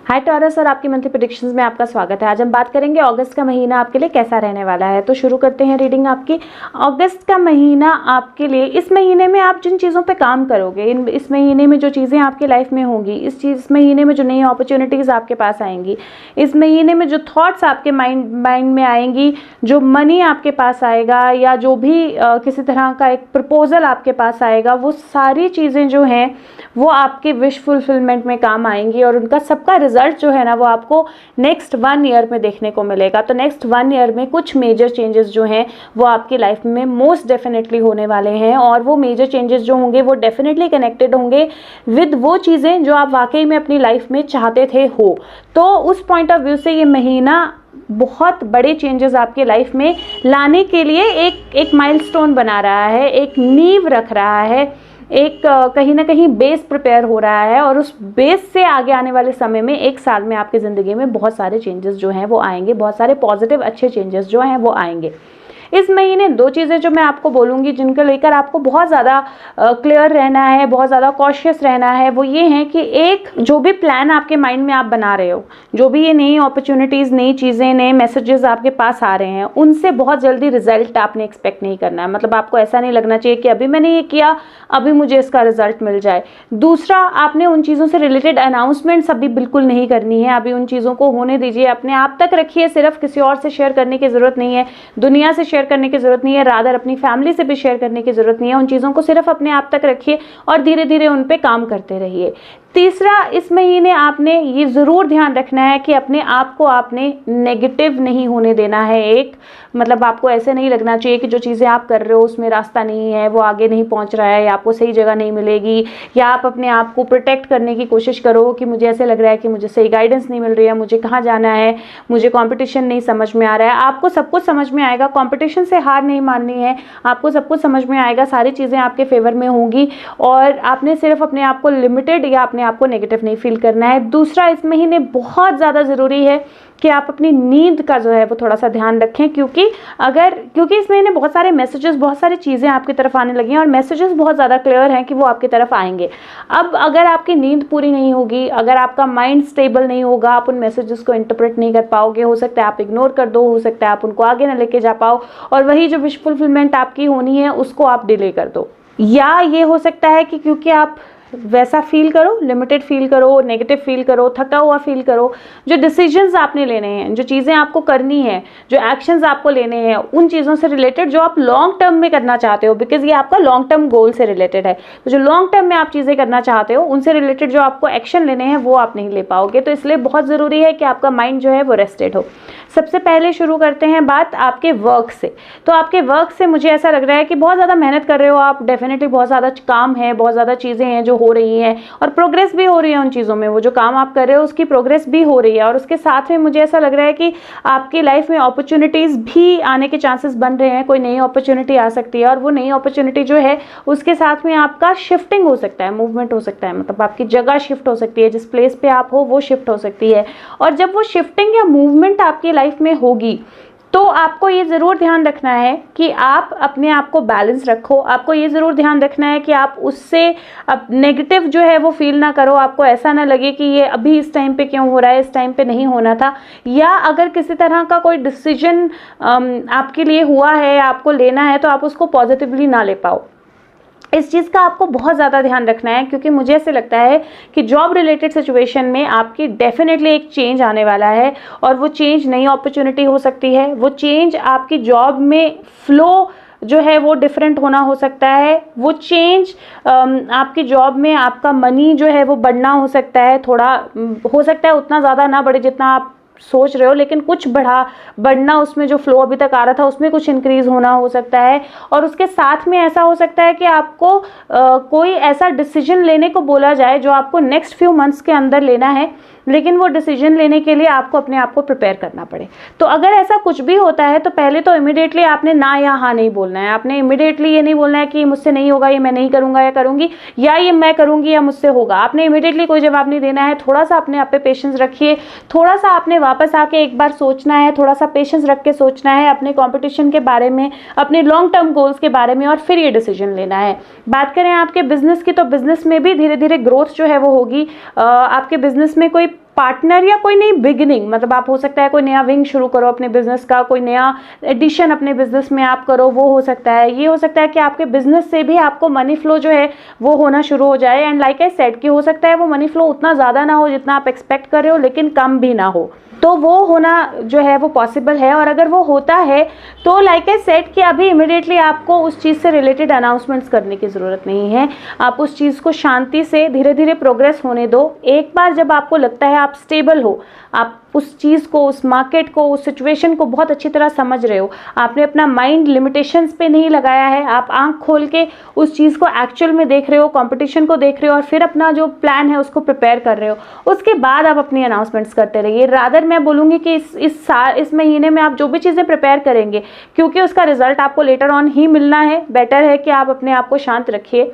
हाय taurus और आपकी monthly predictions में आपका स्वागत है। आज हम बात करेंगे अगस्त का महीना आपके लिए कैसा रहने वाला है। तो शुरू करते हैं रीडिंग आपकी। अगस्त का महीना आपके लिए, इस महीने में आप जिन चीज़ों पे काम करोगे, इस महीने में जो चीज़ें आपकी लाइफ में होंगी, इस महीने में जो नई अपॉर्चुनिटीज़ आपके पास आएंगी, इस महीने में जो थॉट्स आपके माइंड में आएंगी, जो मनी आपके पास आएगा या जो भी किसी तरह का एक प्रपोजल आपके पास आएगा, वो सारी चीज़ें जो हैं वो आपके विश फुलफिलमेंट में काम आएंगी और उनका सबका रिजल्ट जो है ना वो आपको नेक्स्ट 1 ईयर में देखने को मिलेगा। तो नेक्स्ट 1 ईयर में कुछ मेजर चेंजेस जो हैं वो आपकी लाइफ में मोस्ट डेफिनेटली होने वाले हैं और वो मेजर चेंजेस जो होंगे वो डेफिनेटली कनेक्टेड होंगे विद वो चीज़ें जो आप वाकई में अपनी लाइफ में चाहते थे हो। तो उस पॉइंट ऑफ व्यू से ये महीना बहुत बड़े चेंजेस आपके लाइफ में लाने के लिए एक माइलस्टोन बना रहा है, एक नींव रख रहा है, एक कहीं ना कहीं बेस प्रिपेयर हो रहा है और उस बेस से आगे आने वाले समय में 1 साल में आपकी ज़िंदगी में बहुत सारे चेंजेस जो हैं वो आएंगे, बहुत सारे पॉजिटिव अच्छे चेंजेस जो हैं वो आएंगे। इस महीने 2 चीज़ें जो मैं आपको बोलूँगी जिनको लेकर आपको बहुत ज़्यादा क्लियर रहना है, बहुत ज़्यादा कॉशियस रहना है, वो ये हैं कि एक, जो भी प्लान आपके माइंड में आप बना रहे हो, जो भी ये नई अपॉर्चुनिटीज़, नई चीज़ें, नए मैसेजेस आपके पास आ रहे हैं, उनसे बहुत जल्दी रिजल्ट आपने एक्सपेक्ट नहीं करना है। मतलब आपको ऐसा नहीं लगना चाहिए कि अभी मैंने ये किया, अभी मुझे इसका रिजल्ट मिल जाए। दूसरा, आपने उन चीज़ों से रिलेटेड अनाउंसमेंट्स अभी बिल्कुल नहीं करनी है। अभी उन चीज़ों को होने दीजिए, अपने आप तक रखिए, सिर्फ किसी और से शेयर करने की ज़रूरत नहीं है, दुनिया से शेयर करने की ज़रूरत नहीं है, रादर अपनी फैमिली से भी शेयर करने की ज़रूरत नहीं है। उन चीज़ों को सिर्फ अपने आप तक रखिए और धीरे धीरे उन पे काम करते रहिए। तीसरा, इस महीने आपने ये ज़रूर ध्यान रखना है कि अपने आप को आपने नेगेटिव नहीं होने देना है। एक मतलब आपको ऐसे नहीं लगना चाहिए कि जो चीज़ें आप कर रहे हो उसमें रास्ता नहीं है, वो आगे नहीं पहुंच रहा है या आपको सही जगह नहीं मिलेगी, या आप अपने आप को प्रोटेक्ट करने की कोशिश करो कि मुझे ऐसे लग रहा है कि मुझे सही गाइडेंस नहीं मिल रही है, मुझे कहाँ जाना है, मुझे कॉम्पिटिशन नहीं समझ में आ रहा है। आपको सब कुछ समझ में आएगा, कॉम्पिटिशन से हार नहीं माननी है, आपको सब कुछ समझ में आएगा, सारी चीज़ें आपके फेवर में होंगी और आपने सिर्फ अपने आप को लिमिटेड या अपने आपको नेगेटिव नहीं फील करना है। दूसरा, इस महीने बहुत ज़्यादा ज़रूरी है कि आप अपनी नींद का जो है वो थोड़ा सा ध्यान रखें, क्योंकि इस महीने बहुत सारे मैसेजेस, बहुत सारी चीज़ें आपकी तरफ आने लगी हैं और मैसेजेस बहुत ज़्यादा क्लियर हैं कि वो आपकी तरफ आएंगे। अब अगर आपकी नींद पूरी नहीं होगी, अगर आपका माइंड स्टेबल नहीं होगा, आप उन मैसेजेस को इंटरप्रेट नहीं कर पाओगे, हो सकता है आप इग्नोर कर दो, हो सकता है आप उनको आगे ना लेके जा पाओ और वही जो विश फुलफिलमेंट आपकी होनी है उसको आप डिले कर दो। या ये हो सकता है कि क्योंकि आप वैसा फील करो, लिमिटेड फील करो, नेगेटिव फील करो, थका हुआ फील करो, जो डिसीजंस आपने लेने हैं, जो चीज़ें आपको करनी है, जो एक्शंस आपको लेने हैं, उन चीज़ों से रिलेटेड जो आप लॉन्ग टर्म में करना चाहते हो, बिकॉज ये आपका लॉन्ग टर्म गोल से रिलेटेड है। तो जो लॉन्ग टर्म में आप चीज़ें करना चाहते हो उनसे रिलेटेड जो आपको एक्शन लेने हैं वो आप नहीं ले पाओगे। तो इसलिए बहुत ज़रूरी है कि आपका माइंड जो है वो रेस्टेड हो। सबसे पहले शुरू करते हैं बात आपके वर्क से। तो आपके वर्क से मुझे ऐसा लग रहा है कि बहुत ज़्यादा मेहनत कर रहे हो आप, डेफिनेटली बहुत ज़्यादा काम है, बहुत ज़्यादा चीज़ें हैं जो हो रही हैं और प्रोग्रेस भी हो रही है उन चीज़ों में। वो जो काम आप कर रहे हो उसकी प्रोग्रेस भी हो रही है और उसके साथ में मुझे ऐसा लग रहा है कि आपकी लाइफ में अपॉर्चुनिटीज़ भी आने के चांसेस बन रहे हैं। कोई नई अपॉर्चुनिटी आ सकती है और वो नई अपॉर्चुनिटी जो है उसके साथ में आपका शिफ्टिंग हो सकता है, मूवमेंट हो सकता है, मतलब आपकी जगह शिफ्ट हो सकती है, जिस प्लेस पे आप हो वो शिफ्ट हो सकती है। और जब वो शिफ्टिंग या मूवमेंट आपकी लाइफ में होगी तो आपको ये ज़रूर ध्यान रखना है कि आप अपने आप को बैलेंस रखो। आपको ये ज़रूर ध्यान रखना है कि आप उससे अब नेगेटिव जो है वो फील ना करो। आपको ऐसा ना लगे कि ये अभी इस टाइम पे क्यों हो रहा है, इस टाइम पे नहीं होना था। या अगर किसी तरह का कोई डिसीजन आपके लिए हुआ है, आपको लेना है, तो आप उसको पॉजिटिवली ना ले पाओ। इस चीज़ का आपको बहुत ज़्यादा ध्यान रखना है, क्योंकि मुझे ऐसे लगता है कि जॉब रिलेटेड सिचुएशन में आपकी डेफिनेटली एक चेंज आने वाला है और वो चेंज नई अपॉर्चुनिटी हो सकती है। वो चेंज आपकी जॉब में फ्लो जो है वो डिफरेंट होना हो सकता है। वो चेंज आपकी जॉब में आपका मनी जो है वो बढ़ना हो सकता है, थोड़ा हो सकता है, उतना ज़्यादा ना बढ़े जितना आप सोच रहे हो, लेकिन कुछ बढ़ना, उसमें जो फ्लो अभी तक आ रहा था उसमें कुछ इंक्रीज होना हो सकता है। और उसके साथ में ऐसा हो सकता है कि आपको कोई ऐसा डिसीजन लेने को बोला जाए जो आपको नेक्स्ट फ्यू मंथ्स के अंदर लेना है, लेकिन वो डिसीजन लेने के लिए आपको अपने आप को प्रिपेयर करना पड़े। तो अगर ऐसा कुछ भी होता है तो पहले तो इमीडिएटली आपने ना या हाँ नहीं बोलना है। आपने इमीडिएटली ये नहीं बोलना है कि मुझसे नहीं होगा, ये मैं नहीं करूँगा या करूँगी, या ये मैं करूँगी या मुझसे होगा। आपने इमीडिएटली कोई जवाब नहीं देना है। थोड़ा सा अपने आप पे पेशेंस रखिए, थोड़ा सा आपने वापस आके एक बार सोचना है, थोड़ा सा पेशेंस रख के सोचना है अपने कॉम्पिटिशन के बारे में, अपने लॉन्ग टर्म गोल्स के बारे में, और फिर ये डिसीजन लेना है। बात करें आपके बिजनेस की, तो बिजनेस में भी धीरे धीरे ग्रोथ जो है वो होगी। आपके बिजनेस में कोई पार्टनर या कोई नई बिगिनिंग, मतलब आप हो सकता है कोई नया विंग शुरू करो अपने बिजनेस का, कोई नया एडिशन अपने बिजनेस में आप करो, वो हो सकता है। ये हो सकता है कि आपके बिजनेस से भी आपको मनी फ्लो जो है वो होना शुरू हो जाए। एंड लाइक आई सेड कि हो सकता है वो मनी फ्लो उतना ज़्यादा ना हो जितना आप एक्सपेक्ट कर रहे हो, लेकिन कम भी ना हो, तो वो होना जो है वो पॉसिबल है। और अगर वो होता है तो लाइक आई सेड कि अभी इमिडिएटली आपको उस चीज़ से रिलेटेड अनाउंसमेंट्स करने की ज़रूरत नहीं है। आप उस चीज़ को शांति से धीरे धीरे प्रोग्रेस होने दो। एक बार जब आपको लगता है आप स्टेबल हो, आप उस चीज़ को, उस मार्केट को, उस सिचुएशन को बहुत अच्छी तरह समझ रहे हो, आपने अपना माइंड लिमिटेशंस पे नहीं लगाया है, आप आंख खोल के उस चीज़ को एक्चुअल में देख रहे हो, कंपटीशन को देख रहे हो और फिर अपना जो प्लान है उसको प्रिपेयर कर रहे हो, उसके बाद आप अपनी अनाउंसमेंट्स करते रहिए। रादर मैं बोलूँगी कि इस महीने में आप जो भी चीज़ें प्रिपेयर करेंगे, क्योंकि उसका रिजल्ट आपको लेटर ऑन ही मिलना है, बेटर है कि आप अपने आप को शांत रखिए,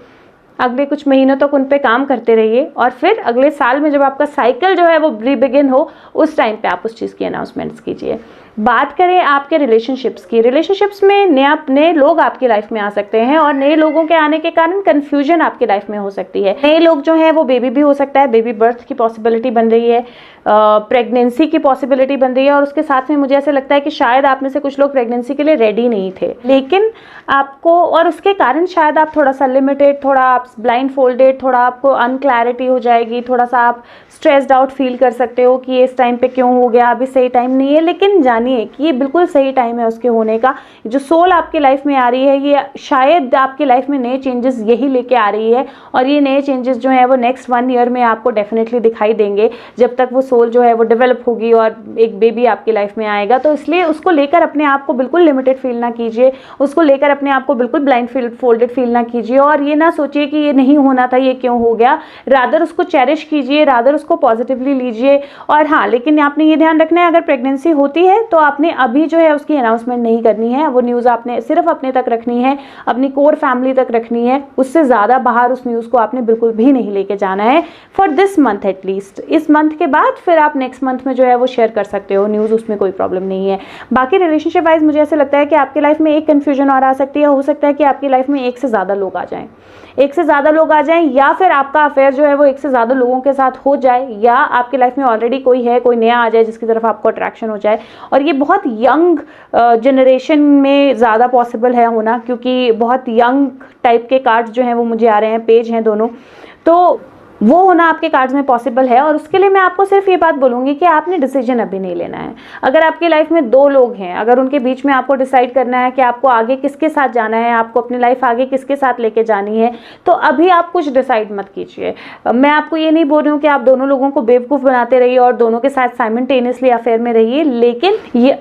अगले कुछ महीनों तक उन पे काम करते रहिए और फिर अगले साल में जब आपका साइकिल जो है वो रीबिगिन हो, उस टाइम पे आप उस चीज़ की अनाउंसमेंट्स कीजिए। बात करें आपके रिलेशनशिप्स की, रिलेशनशिप्स में नए लोग आपकी लाइफ में आ सकते हैं और नए लोगों के आने के कारण कन्फ्यूजन आपकी लाइफ में हो सकती है। नए लोग जो हैं वो बेबी भी हो सकता है, बेबी बर्थ की पॉसिबिलिटी बन रही है, प्रेगनेंसी की पॉसिबिलिटी बन रही है और उसके साथ में मुझे ऐसा लगता है कि शायद आप में से कुछ लोग प्रेगनेंसी के लिए रेडी नहीं थे, लेकिन आपको, और उसके कारण शायद आप थोड़ा सा लिमिटेड, थोड़ा आप ब्लाइंड फोल्डेड, थोड़ा आपको अनक्लैरिटी हो जाएगी, थोड़ा सा आप स्ट्रेस्ड आउट फील कर सकते हो कि इस टाइम पे क्यों हो गया, अभी सही टाइम नहीं है। लेकिन जानिए कि ये बिल्कुल सही टाइम है उसके होने का। जो सोल आपकी लाइफ में आ रही है, ये शायद आपकी लाइफ में नए चेंजेस यही लेके आ रही है और ये नए चेंजेस जो है वो नेक्स्ट 1 ईयर में आपको डेफिनेटली दिखाई देंगे, जब तक वो सोल जो है वो डेवलप होगी और एक बेबी आपकी लाइफ में आएगा। तो इसलिए उसको लेकर अपने आप को बिल्कुल लिमिटेड फील ना कीजिए, उसको लेकर अपने आप को बिल्कुल ब्लाइंड फोल्डेड फील ना कीजिए और ये ना सोचिए कि ये नहीं होना था, ये क्यों हो गया। रादर उसको चेरिश कीजिए, रादर उसको पॉजिटिवली लीजिए। और हाँ, लेकिन आपने ये ध्यान रखना है, अगर प्रेगनेंसी होती है तो आपने अभी जो है उसकी अनाउंसमेंट नहीं करनी है, वो न्यूज़ आपने सिर्फ अपने तक रखनी है, अपनी कोर फैमिली तक रखनी है, उससे ज़्यादा बाहर उस न्यूज़ को आपने बिल्कुल भी नहीं लेके जाना है फॉर दिस मंथ एटलीस्ट। इस मंथ के बाद फिर आप नेक्स्ट मंथ में जो है वो शेयर कर सकते हो न्यूज़, उसमें कोई प्रॉब्लम नहीं है। बाकी रिलेशनशिप वाइज मुझे ऐसे लगता है कि आपकी लाइफ में एक कन्फ्यूजन और आ सकती है, हो सकता है कि आपकी लाइफ में एक से ज़्यादा लोग आ जाएं, एक से ज़्यादा लोग आ जाएं, या फिर आपका अफेयर जो है वो एक से ज़्यादा लोगों के साथ हो जाए, या आपकी लाइफ में ऑलरेडी कोई है, कोई नया आ जाए जिसकी तरफ आपको अट्रैक्शन हो जाए। और ये बहुत यंग जनरेशन में ज़्यादा पॉसिबल है होना, क्योंकि बहुत यंग टाइप के कार्ड्स जो हैं वो मुझे आ रहे हैं, पेज हैं दोनों, तो वो होना आपके कार्ड्स में पॉसिबल है। और उसके लिए मैं आपको सिर्फ ये बात बोलूँगी कि आपने डिसीजन अभी नहीं लेना है। अगर आपकी लाइफ में 2 लोग हैं, अगर उनके बीच में आपको डिसाइड करना है कि आपको आगे किसके साथ जाना है, आपको अपनी लाइफ आगे किसके साथ लेके जानी है, तो अभी आप कुछ डिसाइड मत कीजिए। मैं आपको ये नहीं बोल रही हूँ कि आप दोनों लोगों को बेवकूफ़ बनाते रहिए और दोनों के साथ साइमल्टेनियसली अफेयर में रहिए, लेकिन ये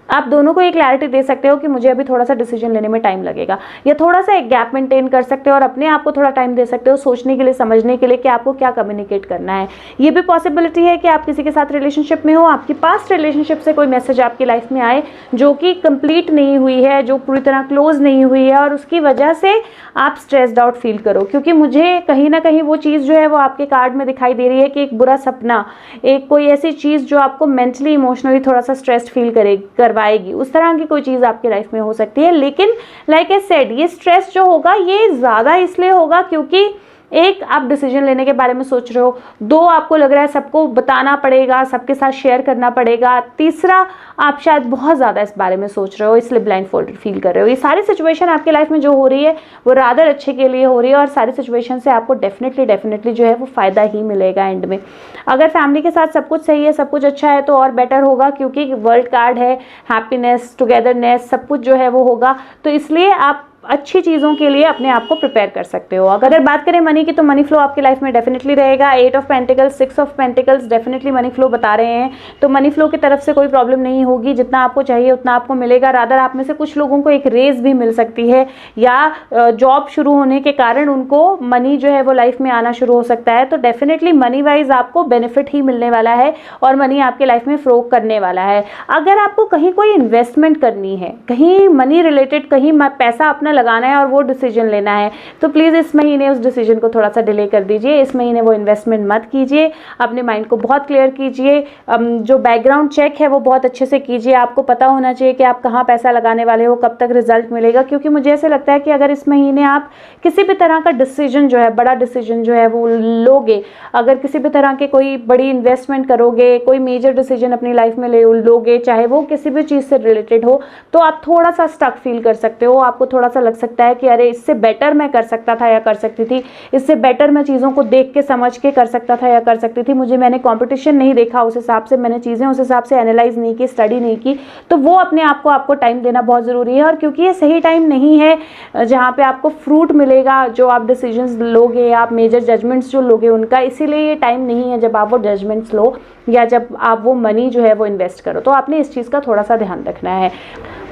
आप दोनों को एक क्लैरिटी दे सकते हो कि मुझे अभी थोड़ा सा डिसीजन लेने में टाइम लगेगा, या थोड़ा सा एक गैप मेंटेन कर सकते हो और अपने आप को थोड़ा टाइम दे सकते हो सोचने के लिए, समझने के लिए कि आपको क्या कम्युनिकेट करना है। ये भी पॉसिबिलिटी है कि आप किसी के साथ रिलेशनशिप में हो, आपकी पास्ट रिलेशनशिप से कोई मैसेज आपकी लाइफ में आए जो कि कंप्लीट नहीं हुई है, जो पूरी तरह क्लोज नहीं हुई है, और उसकी वजह से आप स्ट्रेस्ड आउट फील करो। क्योंकि मुझे कहीं ना कहीं वो चीज़ जो है वो आपके कार्ड में दिखाई दे रही है कि एक बुरा सपना, एक कोई ऐसी चीज़ जो आपको मेंटली इमोशनली थोड़ा सा स्ट्रेस्ड फील करवाएगी, उस तरह की कोई चीज़ आपकी लाइफ में हो सकती है। लेकिन लाइक आई सेड, ये स्ट्रेस जो होगा ये ज़्यादा इसलिए होगा क्योंकि एक, आप डिसीजन लेने के बारे में सोच रहे हो, 2, आपको लग रहा है सबको बताना पड़ेगा, सबके साथ शेयर करना पड़ेगा, तीसरा, आप शायद बहुत ज़्यादा इस बारे में सोच रहे हो, इसलिए ब्लाइंड फोल्डेड फील कर रहे हो। ये सारी सिचुएशन आपकी लाइफ में जो हो रही है वो रादर अच्छे के लिए हो रही है और सारी सिचुएशन से आपको डेफिनेटली जो है वो फ़ायदा ही मिलेगा एंड में। अगर फैमिली के साथ सब कुछ सही है, सब कुछ अच्छा है, तो और बेटर होगा, क्योंकि वर्ल्ड कार्ड है, हैप्पीनेस, टुगेदरनेस, सब कुछ जो है वो होगा। तो इसलिए आप अच्छी चीज़ों के लिए अपने आप को प्रिपेयर कर सकते हो। अगर बात करें मनी की, तो मनी फ्लो आपकी लाइफ में डेफिनेटली रहेगा। 8 of pentacles, 6 of pentacles definitely money flow बता रहे हैं, तो मनी फ्लो की तरफ से कोई प्रॉब्लम नहीं होगी, जितना आपको चाहिए उतना आपको मिलेगा। रादर आप में से कुछ लोगों को एक रेज भी मिल सकती है, या जॉब शुरू होने के कारण उनको मनी जो है वो लाइफ में आना शुरू हो सकता है। तो डेफिनेटली मनी वाइज आपको बेनिफिट ही मिलने वाला है और मनी आपके लाइफ में फ्लो करने वाला है। अगर आपको कहीं कोई इन्वेस्टमेंट करनी है, कहीं मनी रिलेटेड, कहीं पैसा अपना लगाना है और वो डिसीजन लेना है। तो प्लीज़ इस महीने उस डिसीजन को थोड़ा सा डिले कर दीजिए। इस महीने वो इन्वेस्टमेंट मत कीजिए, अपने माइंड को बहुत क्लियर कीजिए। जो बैकग्राउंड चेक है वो बहुत अच्छे से कीजिए। आपको पता होना चाहिए कि आप कहाँ पैसा लगाने वाले हो, कब तक रिजल्ट मिलेगा, क्योंकि मुझे ऐसे लगता है कि अगर इस महीने आप किसी भी तरह का डिसीजन जो है, बड़ा डिसीजन जो है वो लोगे, अगर किसी भी तरह के कोई बड़ी इन्वेस्टमेंट करोगे, कोई मेजर डिसीजन अपनी लाइफ में लोगे, चाहे वो किसी भी चीज़ से रिलेटेड हो, तो आप थोड़ा सा स्टक फील कर सकते हो। आपको थोड़ा सा लग सकता है कि अरे इससे बेटर मैं कर सकता था या कर सकती थी, इससे बेटर मैं चीज़ों को देख के समझ के कर सकता था या कर सकती थी, मैंने कंपटीशन नहीं देखा उस हिसाब से, मैंने चीज़ें उस हिसाब से एनालाइज नहीं की, स्टडी नहीं की। तो वो अपने आप को आपको टाइम देना बहुत ज़रूरी है। और क्योंकि ये सही टाइम नहीं है जहाँ पे आपको फ्रूट मिलेगा जो आप डिसीजंस लोगे, आप मेजर जजमेंट्स जो लोगे उनका, इसीलिए ये टाइम नहीं है जब आप वो जजमेंट्स लो या जब आप वो मनी जो है वो इन्वेस्ट करो। तो आपने इस चीज़ का थोड़ा सा ध्यान रखना है।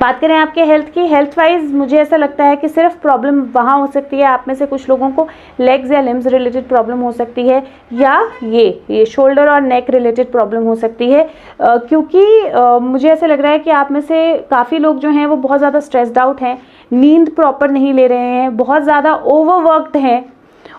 बात करें आपके हेल्थ की, हेल्थ वाइज मुझे ऐसा लगता है कि सिर्फ प्रॉब्लम वहाँ हो सकती है, आप में से कुछ लोगों को लेग्स या लिम्स रिलेटेड प्रॉब्लम हो सकती है, या ये शोल्डर और नेक रिलेटेड प्रॉब्लम हो सकती है। क्योंकि मुझे ऐसा लग रहा है कि आप में से काफ़ी लोग जो हैं वो बहुत ज़्यादा स्ट्रेस्ड आउट हैं, नींद प्रॉपर नहीं ले रहे हैं, बहुत ज़्यादा ओवरवर्कड हैं,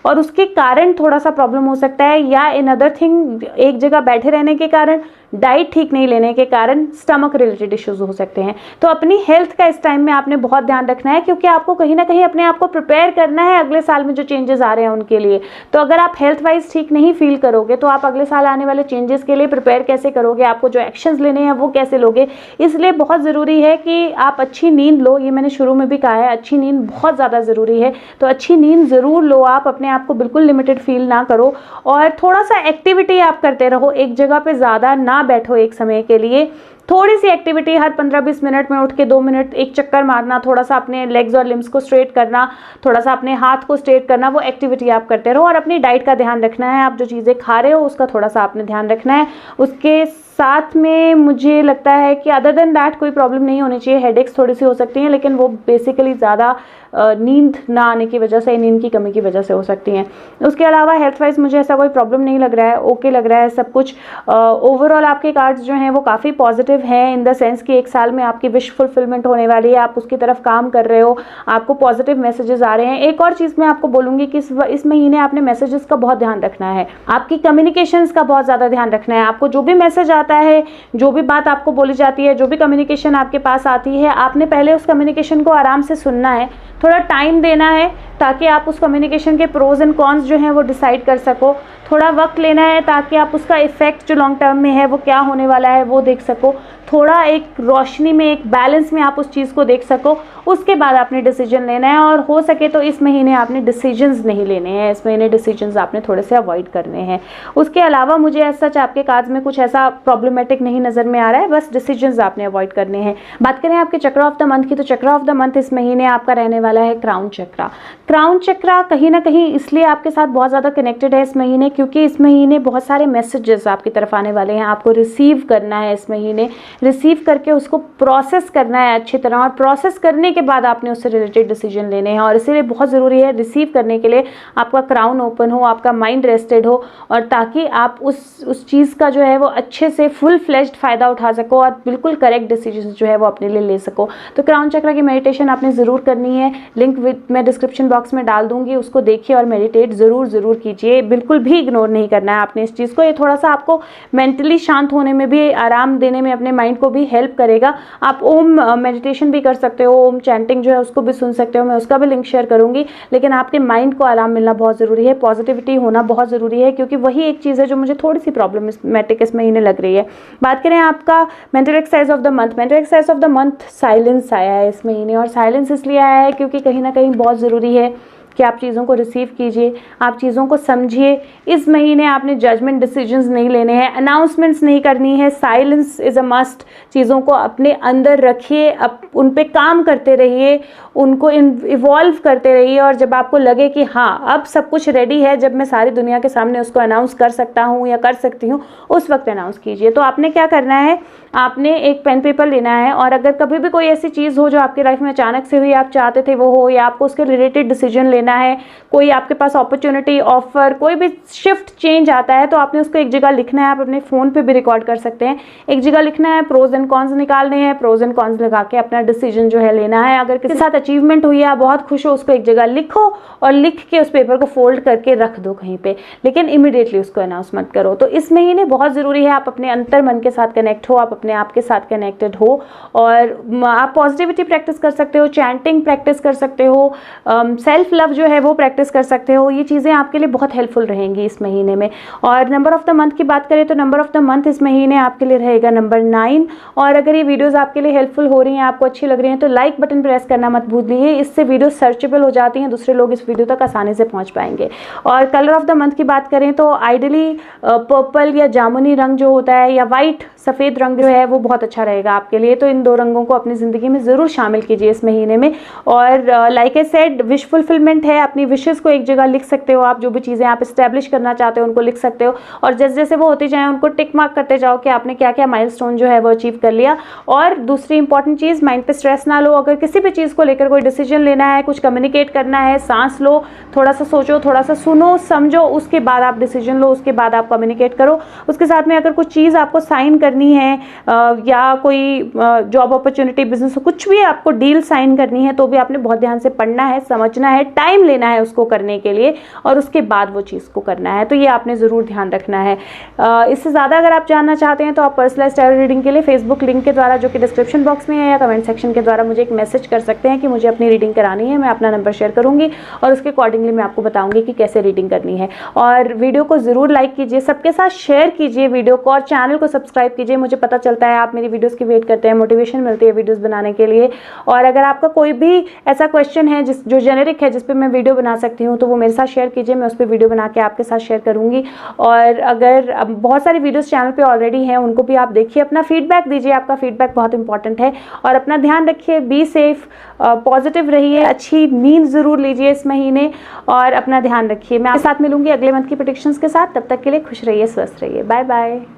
और उसके कारण थोड़ा सा प्रॉब्लम हो सकता है। या इन अदर थिंग, एक जगह बैठे रहने के कारण, डाइट ठीक नहीं लेने के कारण स्टमक रिलेटेड इश्यूज हो सकते हैं। तो अपनी हेल्थ का इस टाइम में आपने बहुत ध्यान रखना है, क्योंकि आपको कहीं ना कहीं अपने आप को प्रिपेयर करना है अगले साल में जो चेंजेस आ रहे हैं उनके लिए। तो अगर आप हेल्थ वाइज ठीक नहीं फील करोगे तो आप अगले साल आने वाले चेंजेस के लिए प्रिपेयर कैसे करोगे, आपको जो एक्शंस लेने हैं वो कैसे लोगे। इसलिए बहुत ज़रूरी है कि आप अच्छी नींद लो। ये मैंने शुरू में भी कहा है, अच्छी नींद बहुत ज़्यादा ज़रूरी है। तो अच्छी नींद ज़रूर लो, आप अपने आप को बिल्कुल लिमिटेड फील ना करो, और थोड़ा सा एक्टिविटी आप करते रहो, एक जगह पे ज़्यादा ना बैठो एक समय के लिए। थोड़ी सी एक्टिविटी हर 15-20 मिनट में उठ के 2 मिनट एक चक्कर मारना, थोड़ा सा अपने लेग्स और लिम्स को स्ट्रेट करना, थोड़ा सा अपने हाथ को स्ट्रेट करना, वो एक्टिविटी आप करते रहो। और अपनी डाइट का ध्यान रखना है, आप जो चीज़ें खा रहे हो उसका थोड़ा सा आपने ध्यान रखना है। उसके साथ में मुझे लगता है कि अदर देन दैट कोई प्रॉब्लम नहीं होनी चाहिए। हेडेक्स थोड़ी सी हो सकती हैं, लेकिन वो बेसिकली ज़्यादा नींद ना आने की वजह से, नींद की कमी की वजह से हो सकती हैं। उसके अलावा हेल्थ वाइज मुझे ऐसा कोई प्रॉब्लम नहीं लग रहा है, ओके लग रहा है सब कुछ। ओवरऑल आपके कार्ड्स जो हैं वो काफ़ी पॉजिटिव हैं, इन द सेंस कि एक साल में आपकी विश फुलफिलमेंट होने वाली है, आप उसकी तरफ काम कर रहे हो, आपको पॉजिटिव मैसेजेस आ रहे हैं। एक और चीज़ मैं आपको बोलूँगी कि इस महीने आपने मैसेजेस का बहुत ध्यान रखना है, आपकी कम्युनिकेशंस का बहुत ज़्यादा ध्यान रखना है। आपको जो भी मैसेज आता है, जो भी बात आपको बोली जाती है, जो भी कम्युनिकेशन आपके पास आती है, आपने पहले उस कम्युनिकेशन को आराम से सुनना है, थोड़ा टाइम देना है ताकि आप उस कम्युनिकेशन के प्रोज एंड कॉन्स जो हैं वो डिसाइड कर सको। थोड़ा वक्त लेना है ताकि आप उसका इफेक्ट जो लॉन्ग टर्म में है वो क्या होने वाला है वो देख सको। थोड़ा एक रोशनी में, एक बैलेंस में आप उस चीज़ को देख सको, उसके बाद आपने डिसीजन लेना है। और हो सके तो इस महीने आपने डिसीजंस नहीं लेने हैं, इस महीने डिसीजंस आपने थोड़े से अवॉइड करने हैं। उसके अलावा मुझे ऐसा सच आपके कार्ड्स में कुछ ऐसा प्रॉब्लमेटिक नहीं नज़र में आ रहा है, बस डिसीजंस आपने अवॉइड करने हैं। बात करें आपके चक्र ऑफ द मंथ की, तो चक्र ऑफ द मंथ इस महीने आपका रहने वाला है क्राउन चक्रा। क्राउन चक्रा कहीं ना कहीं इसलिए आपके साथ बहुत ज़्यादा कनेक्टेड है इस महीने, क्योंकि इस महीने बहुत सारे मैसेजेस आपकी तरफ आने वाले हैं, आपको रिसीव करना है इस महीने, रिसीव करके उसको प्रोसेस करना है अच्छी तरह, और प्रोसेस करने के बाद आपने उससे रिलेटेड डिसीजन लेने हैं। और इसीलिए बहुत ज़रूरी है रिसीव करने के लिए आपका क्राउन ओपन हो, आपका माइंड रेस्टेड हो, और ताकि आप उस चीज़ का जो है वो अच्छे से फुल फ्लेज्ड फ़ायदा उठा सको और बिल्कुल करेक्ट डिसीजन जो है वो अपने लिए ले सको। तो क्राउन चक्र की मेडिटेशन आपने ज़रूर करनी है, लिंक मैं डिस्क्रिप्शन बॉक्स में डाल दूंगी, उसको देखिए और मेडिटेट ज़रूर कीजिए, बिल्कुल भी इग्नोर नहीं करना है आपने इस चीज़ को। ये थोड़ा सा आपको मेंटली शांत होने में भी, आराम देने में अपने माइंड को भी हेल्प करेगा। आप ओम मेडिटेशन भी कर सकते हो, ओम चैंटिंग जो है उसको भी सुन सकते हो, मैं उसका भी लिंक शेयर करूंगी। लेकिन आपके माइंड को आराम मिलना बहुत ज़रूरी है, पॉजिटिविटी होना बहुत ज़रूरी है, क्योंकि वही एक चीज़ है जो मुझे थोड़ी सी प्रॉब्लमेटिक इस महीने लग रही है। बात करें आपका mental exercise of the month, mental exercise of the month silence आया है इस महीने, और साइलेंस इसलिए आया है क्योंकि कहीं ना कहीं बहुत ज़रूरी है कि आप चीज़ों को रिसीव कीजिए, आप चीज़ों को समझिए। इस महीने आपने जजमेंट डिसीजंस नहीं लेने हैं, अनाउंसमेंट्स नहीं करनी है, साइलेंस इज़ अ मस्ट। चीज़ों को अपने अंदर रखिए, उन पे काम करते रहिए, उनको इवॉल्व करते रहिए, और जब आपको लगे कि हाँ अब सब कुछ रेडी है, जब मैं सारी दुनिया के सामने उसको अनाउंस कर सकता हूँ या कर सकती हूँ, उस वक्त अनाउंस कीजिए। तो आपने क्या करना है, आपने एक पेन पेपर लेना है, और अगर कभी भी कोई ऐसी चीज़ हो जो आपकी लाइफ में अचानक से हुई, आप चाहते थे वो हो, या आपको उसके रिलेटेड डिसीजन लेना लेना है, कोई आपके पास अपॉर्चुनिटी, ऑफर, कोई भी शिफ्ट चेंज आता है तो आपने उसको एक जगह लिखना है। आप अपने फ़ोन पे भी रिकॉर्ड कर सकते हैं। एक जगह लिखना है, प्रोज एंड कॉन्स निकालने हैं, प्रोज एंड कॉन्स लगा के अपना डिसीजन जो है लेना है। अगर किसी के साथ अचीवमेंट हुई है, आप बहुत खुश हो, उसको एक जगह लिखो और लिख के उस पेपर को फोल्ड करके रख दो कहीं पे, लेकिन इमीडिएटली उसको अनाउंस मत करो। तो इस महीने बहुत ज़रूरी है आप अपने अंतर मन के साथ कनेक्ट हो, आप अपने आप के साथ कनेक्टेड हो, और आप पॉजिटिविटी प्रैक्टिस कर सकते हो, चैंटिंग प्रैक्टिस कर सकते हो, सेल्फ लव जो है वो प्रैक्टिस कर सकते हो। ये चीज़ें आपके लिए बहुत हेल्पफुल रहेंगी इस महीने में। और नंबर ऑफ द मंथ की बात करें तो नंबर ऑफ द मंथ इस महीने आपके लिए रहेगा नंबर 9। और अगर ये वीडियोस आपके लिए हेल्पफुल हो रही हैं, आपको अच्छी लग रही हैं, तो लाइक बटन प्रेस करना मत भूलिए। इससे वीडियो सर्चेबल हो जाती हैं, दूसरे लोग इस वीडियो तक आसानी से पहुंच पाएंगे। और कलर ऑफ द मंथ की बात करें तो आइडली पर्पल या जामुनी रंग जो होता है, या वाइट सफ़ेद रंग जो है, वो बहुत अच्छा रहेगा आपके लिए। तो इन 2 रंगों को अपनी ज़िंदगी में ज़रूर शामिल कीजिए इस महीने में। और like I said, wish fulfilment है, अपनी विशेज़ को एक जगह लिख सकते हो आप, जो भी चीज़ें आप इस्टेब्लिश करना चाहते हो उनको लिख सकते हो, और जैसे जैसे वो होती जाए उनको टिक मार्क करते जाओ कि आपने क्या क्या माइलस्टोन जो है वो अचीव कर लिया। और दूसरी इंपॉर्टेंट चीज़, माइंड पे स्ट्रेस ना लो। अगर किसी भी चीज़ को लेकर कोई डिसीजन लेना है, कुछ कम्युनिकेट करना है, सांस लो, थोड़ा सा सोचो, थोड़ा सा सुनो, समझो, उसके बाद आप डिसीजन लो, उसके बाद आप कम्युनिकेट करो। उसके साथ में अगर कुछ चीज़ आपको साइन करनी है या कोई जॉब अपॉर्चुनिटी, बिजनेस, कुछ भी आपको डील साइन करनी है, तो भी आपने बहुत ध्यान से पढ़ना है, समझना है, टाइम लेना है उसको करने के लिए, और उसके बाद वो चीज़ को करना है। तो ये आपने ज़रूर ध्यान रखना है। इससे ज़्यादा अगर आप जानना चाहते हैं तो आप पर्सनलाइज्ड टैरो रीडिंग के लिए फेसबुक लिंक के द्वारा, जो कि डिस्क्रिप्शन बॉक्स में है, या कमेंट सेक्शन के द्वारा मुझे एक मैसेज कर सकते हैं कि मुझे अपनी रीडिंग करानी है। मैं अपना नंबर शेयर करूँगी और उसके अकॉर्डिंगली मैं आपको बताऊँगी कि कैसे रीडिंग करनी है। और वीडियो को ज़रूर लाइक कीजिए, सबके साथ शेयर कीजिए वीडियो को, और चैनल को सब्सक्राइब कीजिए। मुझे पता चलता है आप मेरी वीडियोज़ की वेट करते हैं, मोटिवेशन मिलती है वीडियोज़ बनाने के लिए। और अगर आपका कोई भी ऐसा क्वेश्चन है जो जेनेरिक है, जिस पे मैं वीडियो बना सकती हूँ, तो वो मेरे साथ शेयर कीजिए, मैं उस पर वीडियो बना के आपके साथ शेयर करूँगी। और अगर बहुत सारी वीडियोस चैनल पे ऑलरेडी हैं, उनको भी आप देखिए, अपना फीडबैक दीजिए, आपका फीडबैक बहुत इंपॉर्टेंट है। और अपना ध्यान रखिए, बी सेफ, पॉजिटिव रहिए, अच्छी नींद ज़रूर लीजिए इस महीने, और अपना ध्यान रखिए। मैं आपके साथ मिलूंगी अगले मंथ की प्रेडिक्शंस के साथ। तब तक के लिए खुश रहिए, स्वस्थ रहिए। Bye bye.